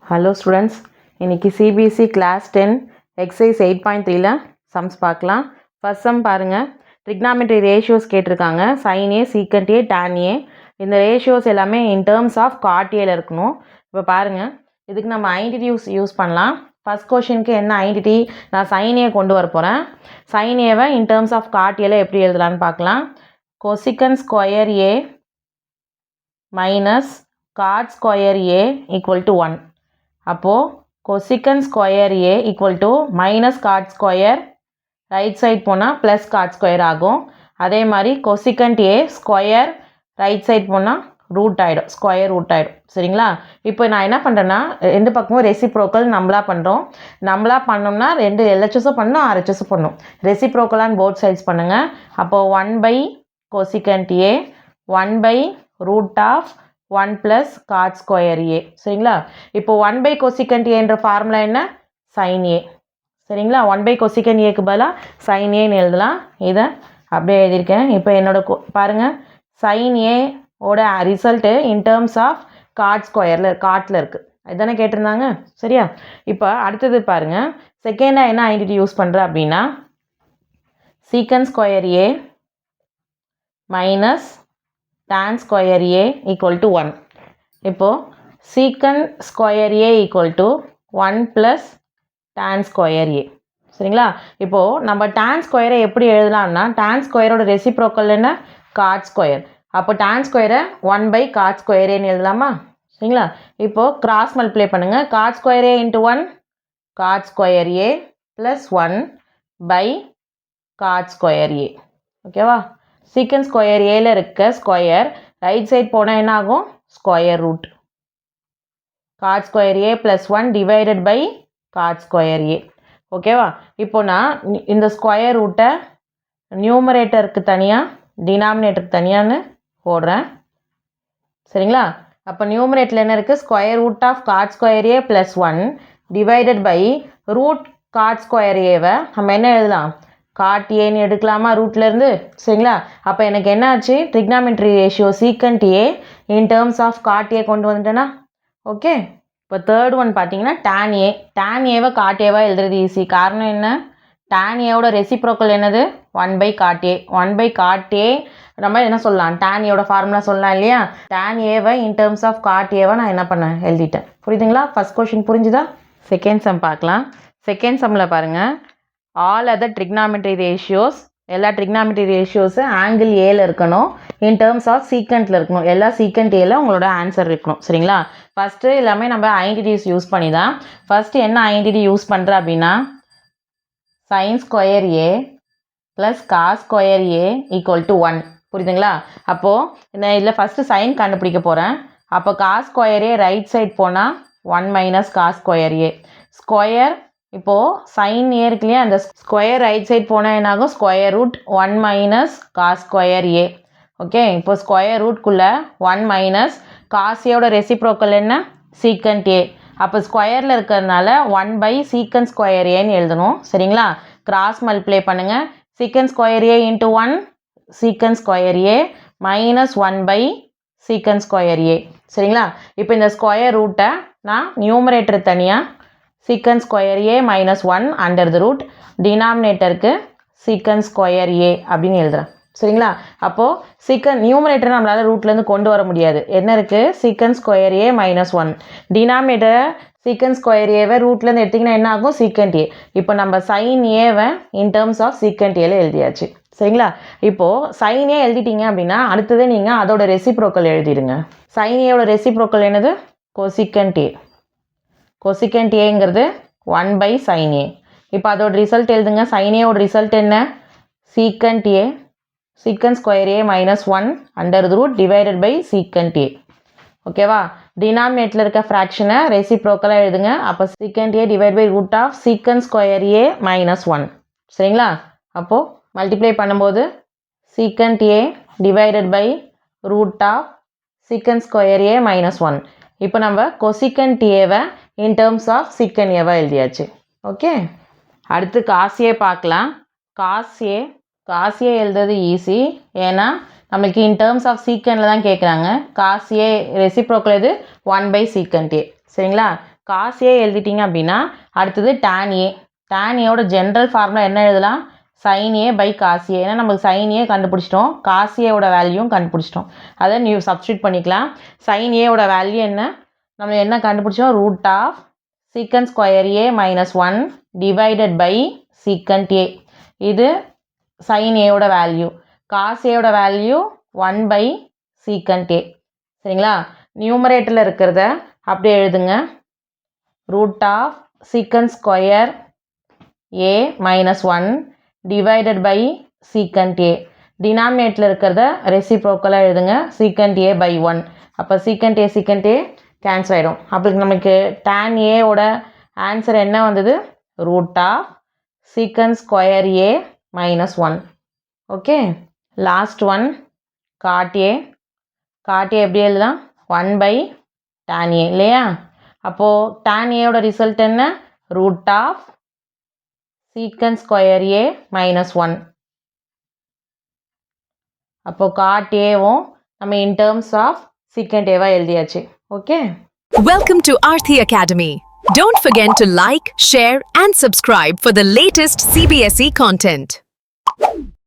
Hello students, இன்றைக்கி CBSE class 10 exercise 8.3ல sums பார்க்கலாம். ஃபர்ஸ்ட் சம் பாருங்கள். ட்ரிக்னாமெட்ரி ரேஷியோஸ் கேட்டிருக்காங்க. Sine A, secant A, tan A. இந்த ரேஷியோஸ் எல்லாமே இன் டேர்ம்ஸ் ஆஃப் காட் ஏல இருக்கணும். இப்போ பாருங்கள், இதுக்கு நம்ம ஐடென்டிட்டி யூஸ் பண்ணலாம். ஃபர்ஸ்ட் கொஷனுக்கு என்ன ஐடென்டிட்டி? நான் சைன் ஏ கொண்டு வர போகிறேன். சைன் ஏவை இன் டேர்ம்ஸ் ஆஃப் காட் ஏல எப்படி எழுதலான்னு பார்க்கலாம். Cosec square A minus cot square A equal to 1. அப்போது cosec square A equal to minus cot square, right side போனால் ப்ளஸ் காட் ஸ்கொயர் ஆகும். அதே மாதிரி cosecant A square right side போனால் ரூட் ஆகிடும், ஸ்கொயர் ரூட் ஆகிடும். சரிங்களா? இப்போ நான் என்ன பண்ணுறேன்னா, ரெண்டு பக்கமும் ரெசிப்ரோக்கல் நம்மளா பண்ணுறோம். நம்மளா பண்ணோம்னா ரெண்டு எல்ஹெச்எஸும் பண்ணணும், ஆர்ஹெச்எஸும் பண்ணணும். ரெசிப்ரோக்கலான்னு போத் சைட்ஸ் பண்ணுங்கள். அப்போது 1 by cosecant A 1 by root of 1 plus cot square A. சரிங்களா? இப்போ 1 பை கொசிகண்ட் ஏன்ற ஃபார்முலா என்ன? Sine A. சரிங்களா? 1 பை கொசிகண்ட் ஏக்கு பதிலாக சைன் ஏன்னு எழுதலாம். இதை அப்படியே எழுதியிருக்கேன். இப்போ என்னோட பாருங்கள், சைன் ஏ ஓட result in terms of cot காட்டில் இருக்குது. இதுதானே கேட்டிருந்தாங்க. சரியா? இப்போ அடுத்தது பாருங்கள், செகண்டாக என்ன ஐடென்டிட்டி யூஸ் பண்ணுறேன் அப்படின்னா, sec square A minus tan square A equal to 1. இப்போது sec square A equal to 1 plus tan square A. சரிங்களா? இப்போது நம்ம tan ஸ்கொயரை எப்படி எழுதலாம்னா, tan ஸ்கொயரோட ரெசிப்ரோக்கல் என்ன? Cot square. அப்போ tan ஸ்கொயரை 1 பை காட் ஸ்கொயர் ஏன்னு எழுதலாமா? சரிங்களா? இப்போது கிராஸ் மல்டிப்ளை பண்ணுங்கள். Cot square A into 1 cot square A plus 1 by cot square A. ஓகேவா? சீக்கன் ஸ்கொயர் ஏல இருக்க ஸ்கொயர் ரைட் சைட் போனால் என்ன ஆகும்? Square root cot square A plus 1 divided by cot square A. ஓகேவா? இப்போ நான் இந்த ஸ்கொயர் ரூட்டை நியூமரேட்டருக்கு தனியாக டினாமினேட்டருக்கு தனியான்னு போடுறேன். சரிங்களா? அப்போ நியூமரேட்டரில் என்ன இருக்குது? Square root of cot square A plus 1 divided by root cot square ஏவை நம்ம என்ன எழுதலாம்? காட் ஏன்னு எடுக்கலாமா ரூட்லேருந்து? சரிங்களா? அப்போ எனக்கு என்ன ஆச்சு? Trigonometry ratio secant A in terms of cot A கொண்டு வந்துட்டேன்னா. ஓகே. இப்போ தேர்ட் ஒன் பார்த்தீங்கன்னா tan ஏ. tan ஏவை காட் ஏவா எழுதுறது ஈஸி. காரணம் என்ன? tan ஏவோட ரெசிப்ரோக்கல் என்னது? 1 by cot A. 1 by cot A நம்ம என்ன சொல்லலாம்? tan ஏவோட ஃபார்முலா சொல்லலாம் இல்லையா? tan ஏவை இன் டேர்ம்ஸ் ஆஃப் காட் ஏவை நான் என்ன பண்ணேன்? எழுதிட்டேன். புரியுதுங்களா? ஃபர்ஸ்ட் கொஷின் புரிஞ்சுதா? செகண்ட் சம் பார்க்கலாம். செகண்ட் சம்மில் பாருங்கள், ஆல் அதர் ட்ரிக்னாமெட்ரி ரேஷியோஸ், எல்லா ட்ரிக்னாமெட்ரி ரேஷியோஸும் ஆங்கிள் ஏல இருக்கணும், இன் டேர்ம்ஸ் ஆஃப் சீக்கண்ட்டில் இருக்கணும். எல்லா சீக்கண்ட் ஏல உங்களோட ஆன்சர் இருக்கணும். சரிங்களா? ஃபஸ்ட்டு எல்லாமே நம்ம ஐடென்டிட்டிஸ் யூஸ் பண்ணி தான். ஃபஸ்ட்டு என்ன ஐடென்டிட்டி யூஸ் பண்ணுறேன் அப்படின்னா, sine square A plus cos square A equal to 1. புரியுதுங்களா? அப்போது நான் இதில் ஃபஸ்ட்டு சைன் கண்டுபிடிக்க போகிறேன். அப்போ cos square A right side போனால் 1 minus cos square A. Square இப்போது சைன் ஏ இருக்கு இல்லையா, அந்த ஸ்கொயர் ரைட் சைட் போனால் என்னாகும்? Square root 1 minus cos square A. Okay. இப்போ ஸ்கொயர் ரூட்குள்ளே 1 மைனஸ் காஸ் ஏவோட ரெசிப்ரோக்கல் என்ன? Secant A. அப்போ ஸ்கொயரில் இருக்கிறதுனால 1 பை சீக்கண்ட் ஸ்கொயர் ஏன்னு எழுதணும். சரிங்களா? கிராஸ் மல்டிப்ளை பண்ணுங்கள். Secant square A into 1 secant square A minus 1 by secant square A. சரிங்களா? இப்போ இந்த ஸ்கொயர் ரூட்டை நான் நியூமரேட்டர் தனியாக secant square A minus 1 under the root, டினாமினேட்டருக்கு சீக்கண்ட் ஸ்கொயர் ஏ அப்படின்னு எழுதுகிறேன். சரிங்களா? அப்போது சீக்கண்ட் நியூமரேட்டர் நம்மளால் ரூட்லேருந்து கொண்டு வர முடியாது. என்ன இருக்குது? Secant square A minus 1. டினாமினேட்டரை secant square ஏவை ரூட்லேருந்து எடுத்திங்கன்னா என்ன ஆகும்? சீக்கண்ட் ஏ. இப்போ நம்ம சைன் ஏவை இன் டேர்ம்ஸ் ஆஃப் சீக்கண்ட் ஏல எழுதியாச்சு. சரிங்களா? இப்போது சைன் ஏ எழுதிட்டீங்க அப்படின்னா அடுத்தது நீங்கள் அதோட ரெசிப்ரோக்கல் எழுதிடுங்க. சைன் ஏவோட ரெசிப்ரோக்கல் என்னது? Cosecant A. கொசிகண்ட் ஏங்கிறது 1 பை சைன் ஏ. இப்போ அதோட ரிசல்ட் எழுதுங்க. சைன் ஏவோட ரிசல்ட் என்ன? Secant A secant square A minus 1 under the root divided by secant A. ஓகேவா? டினாமினேட்டில் இருக்க ஃப்ராக்ஷனை ரெசிப்ரோக்கலாக எழுதுங்க. அப்போ secant A divide by root of secant square A minus 1. சரிங்களா? அப்போது மல்டிப்ளை பண்ணும்போது secant A divided by root of secant square A minus 1. இப்போ நம்ம கொசிகண்ட் ஏவை இன் டேர்ம்ஸ் ஆஃப் சீக்கண்ட் ஏவா எழுதியாச்சு. ஓகே. அடுத்து காஸ் ஏ பார்க்கலாம். காஸ் ஏ எழுதுறது ஈஸி. ஏன்னா நம்மளுக்கு இன் டேர்ம்ஸ் ஆஃப் சீக்கண்டில் தான் கேட்குறாங்க. காஸ் ஏ ரெசிப்ரோக்கல் இது 1 பை சீக்கண்ட் ஏ. சரிங்களா? காஸ் ஏ எழுதிட்டிங்க அப்படின்னா அடுத்தது tan ஏ. tan ஏயோட ஜென்ரல் ஃபார்முலா என்ன எழுதலாம்? sin A by cos A. ஏன்னா நமக்கு sin ஏ கண்டுபிடிச்சிட்டோம், காஸ் ஏவோட வேல்யூவும் கண்டுபிடிச்சிட்டோம். அதை நியூ சப்ஸ்டியூட் பண்ணிக்கலாம். sin ஏவோட வேல்யூ என்ன? நம்ம என்ன கண்டுபிடிச்சோம்? Root of secant square A minus 1 divided by secant A. இது sin ஏவோட வேல்யூ. காஸ் ஏவோட வேல்யூ 1 பை சீக்கண்ட் ஏ. சரிங்களா? நியூமரேட்டரில் இருக்கிறத அப்படியே எழுதுங்க. Root of secant square A minus 1 divided by secant A. டினாமினேட்டில் இருக்கிறத ரெசிப்ரோக்கலாக எழுதுங்க. Secant A by 1. அப்போ சீக்கண்ட் ஏ கேன்சல் ஆகிடும். அப்படி நமக்கு tan ஏவோட ஆன்சர் என்ன வந்தது? Root of secant square A minus 1. Okay, last one cot A. Cot A எப்படி எழுதலாம்? 1 பை tan ஏ இல்லையா? அப்போது tan ஏவோட ரிசல்ட் என்ன? Root of secant square A minus 1. அப்போது காட் ஏவும் நம்ம இன் டேர்ம்ஸ் ஆஃப் சீக்கண்ட் ஏவா எழுதியாச்சு. Okay, Welcome to Aarthi Academy. Don't forget to like, share and subscribe for the latest CBSE content.